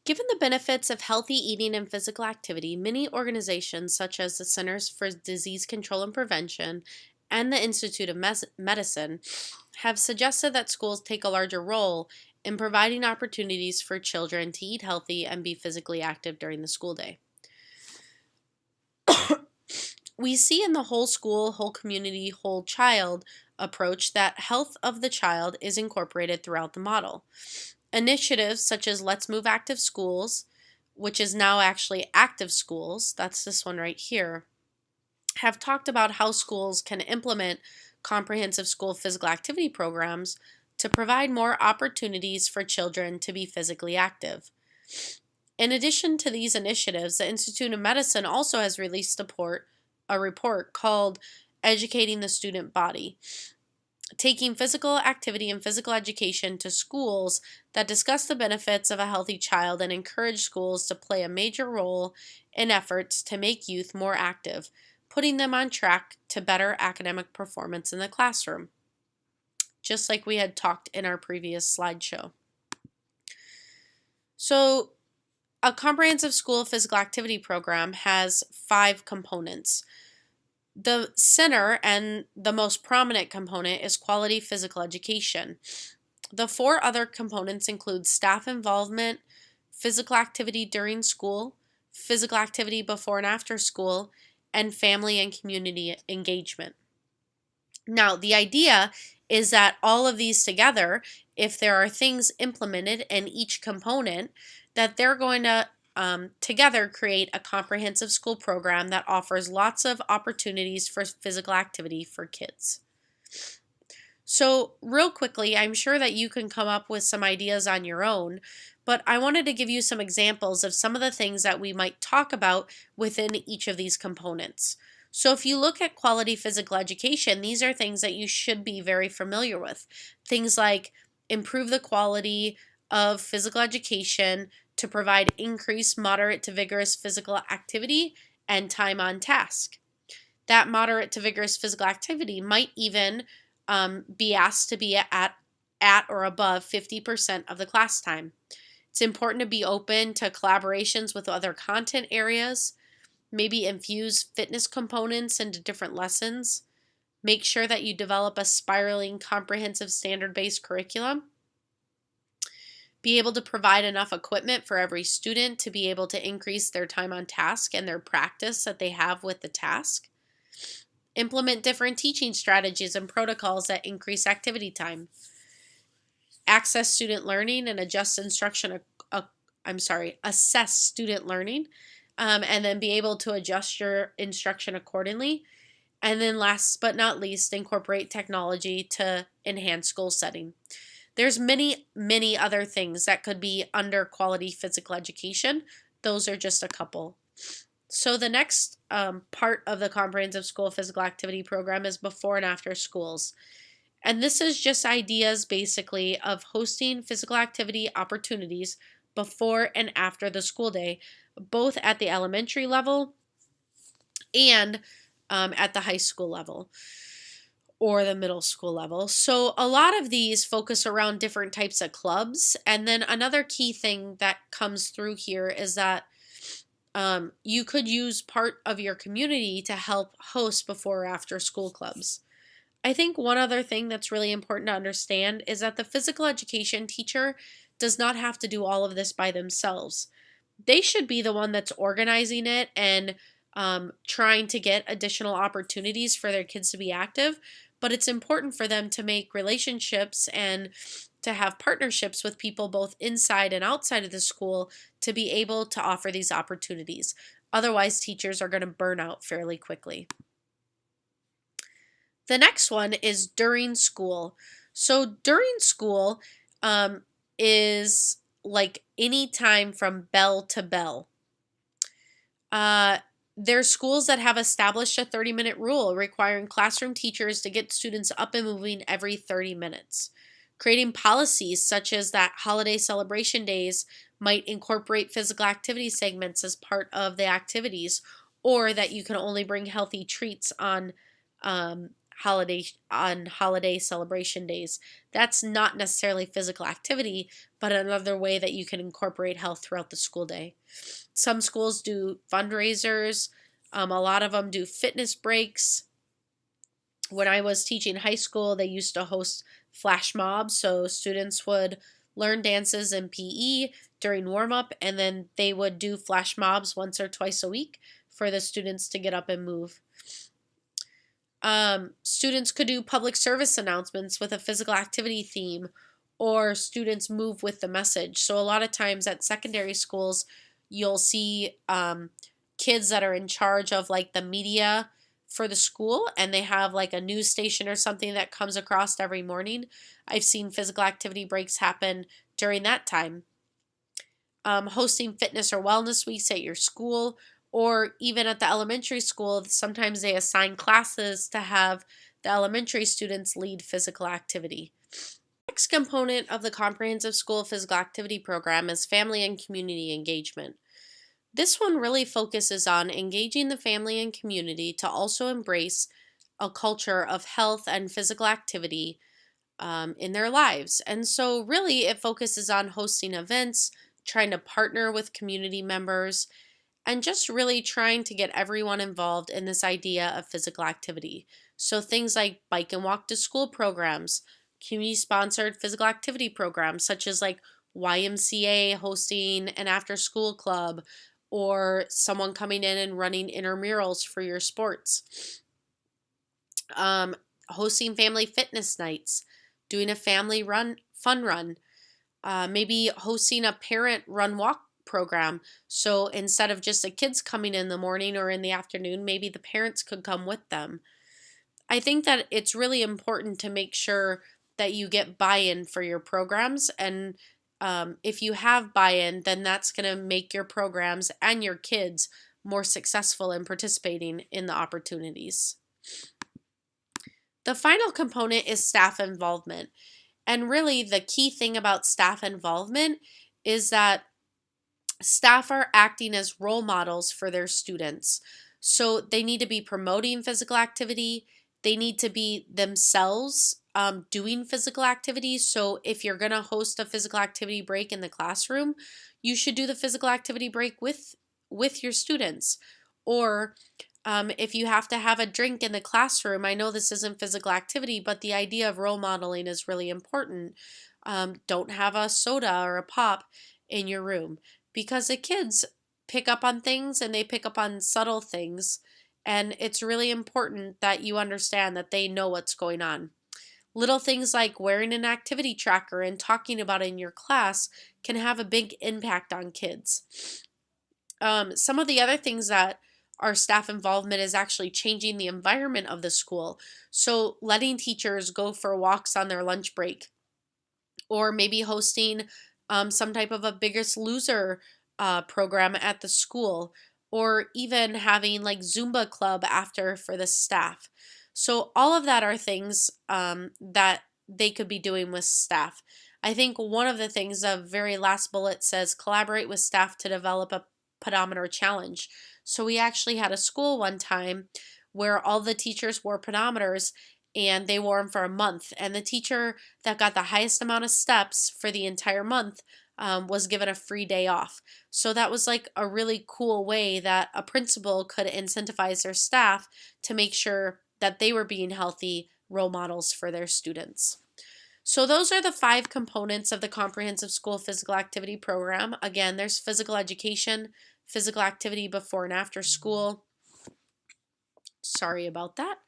Given the benefits of healthy eating and physical activity, many organizations such as the Centers for Disease Control and Prevention and the Institute of Medicine have suggested that schools take a larger role in providing opportunities for children to eat healthy and be physically active during the school day. We see in the whole school, whole community, whole child approach that health of the child is incorporated throughout the model. Initiatives such as Let's Move Active Schools, which is now actually Active Schools, that's this one right here, have talked about how schools can implement comprehensive school physical activity programs to provide more opportunities for children to be physically active. In addition to these initiatives, the Institute of Medicine also has released a report called Educating the Student Body, taking physical activity and physical education to schools that discuss the benefits of a healthy child and encourage schools to play a major role in efforts to make youth more active, putting them on track to better academic performance in the classroom, just like we had talked in our previous slideshow. So, a comprehensive school physical activity program has 5 components. The center and the most prominent component is quality physical education. The 4 other components include staff involvement, physical activity during school, physical activity before and after school, and family and community engagement. Now, the idea is that all of these together, if there are things implemented in each component, that they're going to together create a comprehensive school program that offers lots of opportunities for physical activity for kids. So, real quickly, I'm sure that you can come up with some ideas on your own, but I wanted to give you some examples of some of the things that we might talk about within each of these components. So, if you look at quality physical education, these are things that you should be very familiar with. Things like improve the quality of physical education to provide increased moderate to vigorous physical activity and time on task. That moderate to vigorous physical activity might even be asked to be at or above 50% of the class time. It's important to be open to collaborations with other content areas, maybe infuse fitness components into different lessons, make sure that you develop a spiraling comprehensive standard-based curriculum, be able to provide enough equipment for every student to be able to increase their time on task and their practice that they have with the task. Implement different teaching strategies and protocols that increase activity time. Access student learning and assess student learning, and then be able to adjust your instruction accordingly. And then last but not least, incorporate technology to enhance goal setting. There's many, many other things that could be under quality physical education. Those are just a couple. So the next part of the comprehensive school physical activity program is before and after schools. And this is just ideas basically of hosting physical activity opportunities before and after the school day, both at the elementary level and at the high school level or the middle school level. So a lot of these focus around different types of clubs. And then another key thing that comes through here is that you could use part of your community to help host before or after school clubs. I think one other thing that's really important to understand is that the physical education teacher does not have to do all of this by themselves. They should be the one that's organizing it and trying to get additional opportunities for their kids to be active, but it's important for them to make relationships and to have partnerships with people both inside and outside of the school to be able to offer these opportunities. Otherwise, teachers are going to burn out fairly quickly. The next one is during school. So during school is like any time from bell to bell. There's schools that have established a 30-minute rule requiring classroom teachers to get students up and moving every 30 minutes. Creating policies such as that holiday celebration days might incorporate physical activity segments as part of the activities, or that you can only bring healthy treats on holiday celebration days. That's not necessarily physical activity, but another way that you can incorporate health throughout the school day. Some schools do fundraisers. A lot of them do fitness breaks. When I was teaching high school, they used to host flash mobs, so students would learn dances in PE during warm up, and then they would do flash mobs once or twice a week for the students to get up and move. Students could do public service announcements with a physical activity theme, or students move with the message. So, a lot of times at secondary schools, you'll see kids that are in charge of like the media for the school, and they have like a news station or something that comes across every morning. I've seen physical activity breaks happen during that time. Hosting fitness or wellness weeks at your school, or even at the elementary school, sometimes they assign classes to have the elementary students lead physical activity. Next component of the comprehensive school physical activity program is family and community engagement. This one really focuses on engaging the family and community to also embrace a culture of health and physical activity in their lives. And so, really, it focuses on hosting events, trying to partner with community members, and just really trying to get everyone involved in this idea of physical activity. So, things like bike and walk to school programs, community sponsored physical activity programs, such as like YMCA hosting an after school club, or someone coming in and running intramurals for your sports. Hosting family fitness nights, doing a family fun run, maybe hosting a parent run walk program. So instead of just the kids coming in the morning or in the afternoon, maybe the parents could come with them. I think that it's really important to make sure that you get buy-in for your programs, and if you have buy-in, then that's going to make your programs and your kids more successful in participating in the opportunities. The final component is staff involvement. And really, the key thing about staff involvement is that staff are acting as role models for their students. So they need to be promoting physical activity. They need to be themselves doing physical activity. So if you're going to host a physical activity break in the classroom, you should do the physical activity break with your students. Or if you have to have a drink in the classroom, I know this isn't physical activity, but the idea of role modeling is really important. Don't have a soda or a pop in your room, because the kids pick up on things and they pick up on subtle things. And it's really important that you understand that they know what's going on. Little things like wearing an activity tracker and talking about it in your class can have a big impact on kids. Some of the other things that our staff involvement is actually changing the environment of the school. So letting teachers go for walks on their lunch break, or maybe hosting some type of a Biggest Loser program at the school, or even having like Zumba club after for the staff. So all of that are things that they could be doing with staff. I think one of the things, the very last bullet says collaborate with staff to develop a pedometer challenge. So we actually had a school one time where all the teachers wore pedometers, and they wore them for a month. And the teacher that got the highest amount of steps for the entire month was given a free day off. So that was like a really cool way that a principal could incentivize their staff to make sure that they were being healthy role models for their students. So those are the 5 components of the comprehensive school physical activity program. Again, there's physical education, physical activity before and after school. Sorry about that.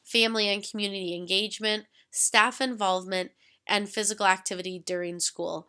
Family and community engagement, staff involvement, and physical activity during school.